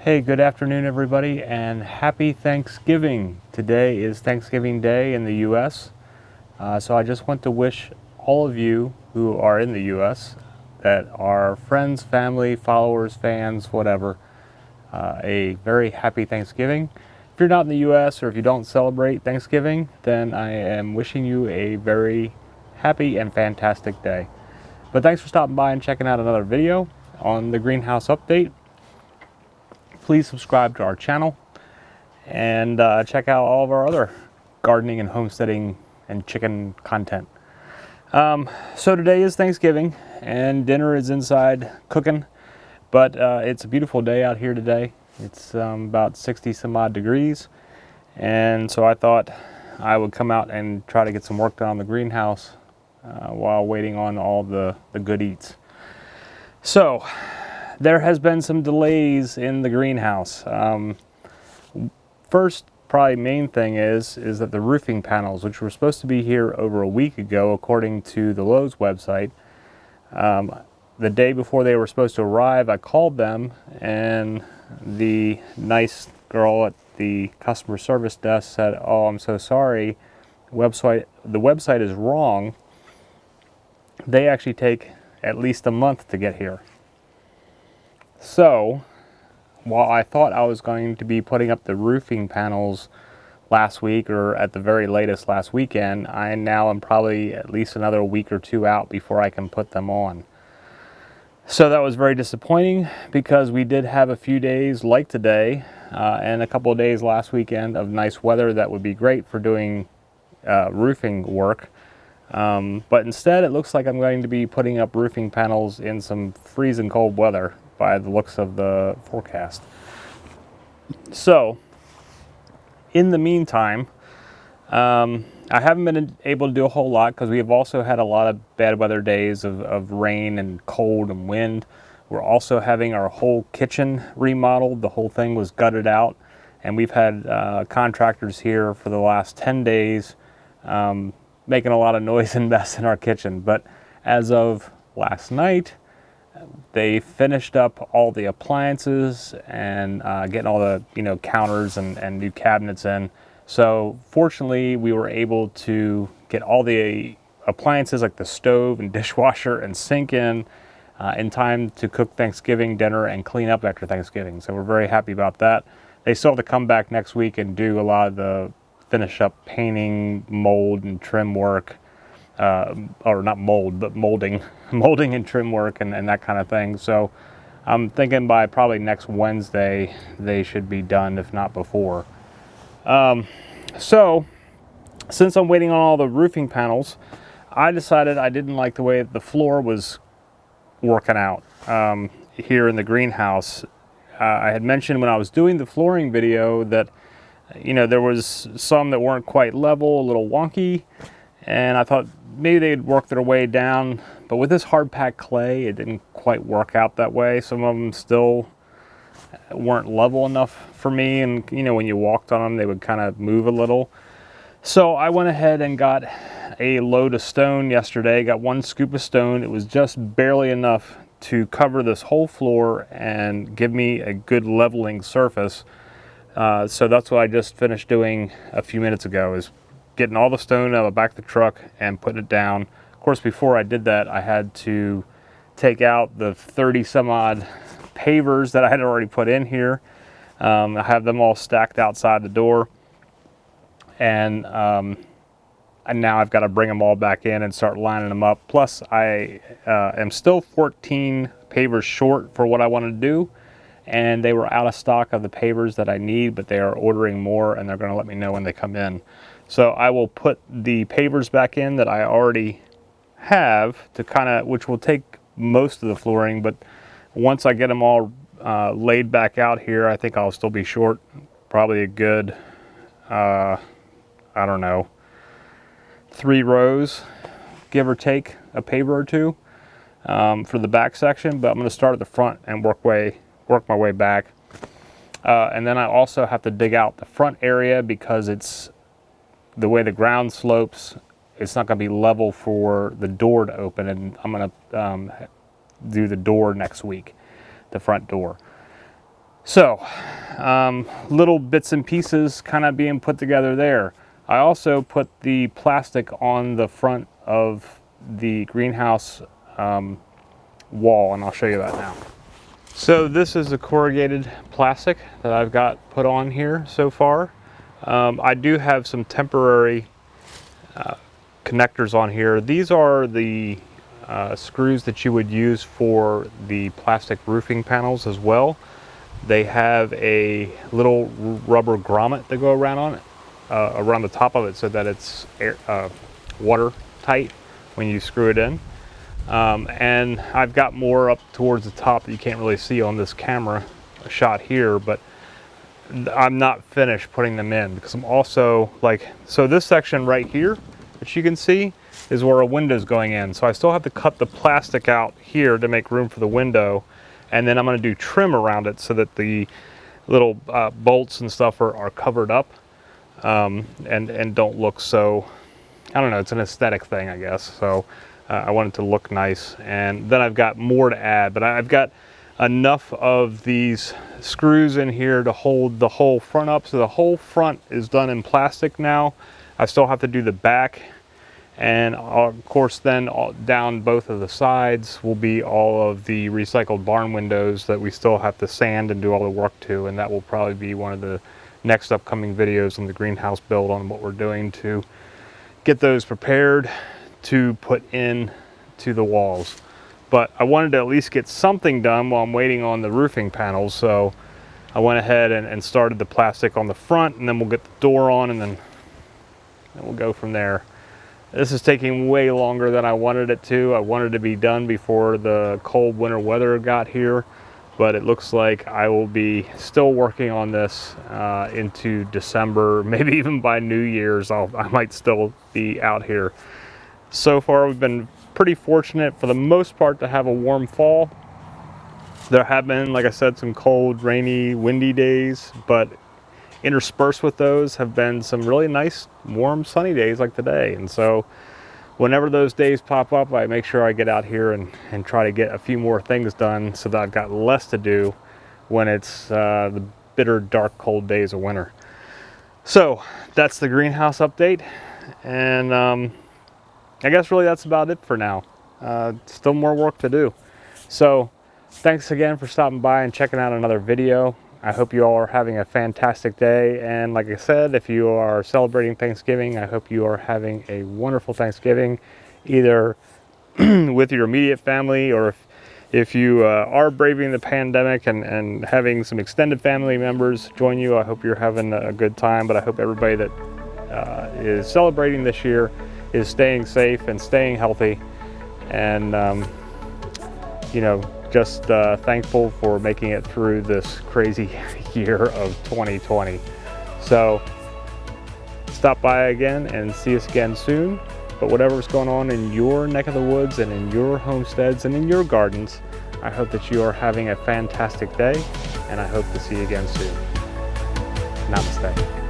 Hey, good afternoon, everybody, and happy Thanksgiving. Today is Thanksgiving Day in the U.S., so I just want to wish all of you who are in the U.S., that are friends, family, followers, fans, whatever, a very happy Thanksgiving. If you're not in the U.S. or if you don't celebrate Thanksgiving, then I am wishing you a very happy and fantastic day. But thanks for stopping by and checking out another video on the Greenhouse Update. Please subscribe to our channel and check out all of our other gardening and homesteading and chicken content. So today is Thanksgiving and dinner is inside cooking, but it's a beautiful day out here today. It's about 60 some odd degrees, and so I thought I would come out and try to get some work done on the greenhouse while waiting on all the good eats. So there has been some delays in the greenhouse. First, probably main thing is that the roofing panels, which were supposed to be here over a week ago, according to the Lowe's website, the day before they were supposed to arrive, I called them, and the nice girl at the customer service desk said, "Oh, I'm so sorry. The website is wrong. They actually take at least a month to get here." So, while I thought I was going to be putting up the roofing panels last week, or at the very latest last weekend, I now am probably at least another week or two out before I can put them on. So that was very disappointing, because we did have a few days like today and a couple of days last weekend of nice weather that would be great for doing roofing work. But instead, it looks like I'm going to be putting up roofing panels in some freezing cold weather by the looks of the forecast. So, in the meantime, I haven't been able to do a whole lot, because we have also had a lot of bad weather days of rain and cold and wind. We're also having our whole kitchen remodeled. The whole thing was gutted out, and we've had contractors here for the last 10 days making a lot of noise and mess in our kitchen. But as of last night, they finished up all the appliances and getting all the counters and new cabinets in. So fortunately, we were able to get all the appliances like the stove and dishwasher and sink in time to cook Thanksgiving dinner and clean up after Thanksgiving. So we're very happy about that. They still have to come back next week and do a lot of the finish up painting, mold and trim work. Or not mold, but molding and trim work and that kind of thing. So I'm thinking by probably next Wednesday they should be done, if not before. So since I'm waiting on all the roofing panels, I decided I didn't like the way the floor was working out here in the greenhouse. I had mentioned when I was doing the flooring video that there was some that weren't quite level, a little wonky, and I thought maybe they'd work their way down, but with this hard packed clay, it didn't quite work out that way. Some of them still weren't level enough for me, and when you walked on them, they would kind of move a little. So I went ahead and got a load of stone yesterday, got one scoop of stone. It was just barely enough to cover this whole floor and give me a good leveling surface. So that's what I just finished doing a few minutes ago, is getting all the stone out of the back of the truck and putting it down. Of course, before I did that, I had to take out the 30 some odd pavers that I had already put in here. I have them all stacked outside the door, and now I've got to bring them all back in and start lining them up. Plus, I am still 14 pavers short for what I want to do, and they were out of stock of the pavers that I need, but they are ordering more, and they're going to let me know when they come in. So I will put the pavers back in that I already have, which will take most of the flooring, but once I get them all laid back out here, I think I'll still be short probably a good, I don't know, 3 rows, give or take a paver or two for the back section, but I'm going to start at the front and work my way back. And then I also have to dig out the front area, because it's the way the ground slopes. It's not going to be level for the door to open, and I'm going to do the door next week, the front door. So, little bits and pieces kind of being put together there. I also put the plastic on the front of the greenhouse wall, and I'll show you that now. So this is the corrugated plastic that I've got put on here so far. I do have some temporary connectors on here. These are the screws that you would use for the plastic roofing panels as well. They have a little rubber grommet that go around on it, around the top of it, so that it's watertight when you screw it in. And I've got more up towards the top that you can't really see on this camera shot here, but I'm not finished putting them in because I'm also so this section right here that you can see is where a window's going in. So I still have to cut the plastic out here to make room for the window. And then I'm going to do trim around it so that the little bolts and stuff are covered up and don't look so, I don't know, it's an aesthetic thing, I guess. So I want it to look nice. And then I've got more to add, but I've got enough of these screws in here to hold the whole front up. So the whole front is done in plastic now. I still have to do the back. And of course then down both of the sides will be all of the recycled barn windows that we still have to sand and do all the work to, and that will probably be one of the next upcoming videos on the greenhouse build on what we're doing to get those prepared to put in to the walls. But I wanted to at least get something done while I'm waiting on the roofing panels, so I went ahead and started the plastic on the front, and then we'll get the door on, and then we'll go from there. This is taking way longer than I wanted it to. I wanted to be done before the cold winter weather got here, but it looks like I will be still working on this into December, maybe even by New Year's. I might still be out here. So far, we've been pretty fortunate for the most part to have a warm fall. There have been, like I said, some cold, rainy, windy days, but interspersed with those have been some really nice, warm, sunny days like today. And so whenever those days pop up, I make sure I get out here and try to get a few more things done so that I've got less to do when it's the bitter, dark, cold days of winter. So that's the greenhouse update. And I guess really that's about it for now. Still more work to do. So thanks again for stopping by and checking out another video. I hope you all are having a fantastic day, and like I said, if you are celebrating Thanksgiving, I hope you are having a wonderful Thanksgiving, either with your immediate family, or if you are braving the pandemic and having some extended family members join you, I hope you're having a good time. But I hope everybody that is celebrating this year is staying safe and staying healthy, and you know, just thankful for making it through this crazy year of 2020. So stop by again and see us again soon. But whatever's going on in your neck of the woods and in your homesteads and in your gardens, I hope that you are having a fantastic day, and I hope to see you again soon. Namaste.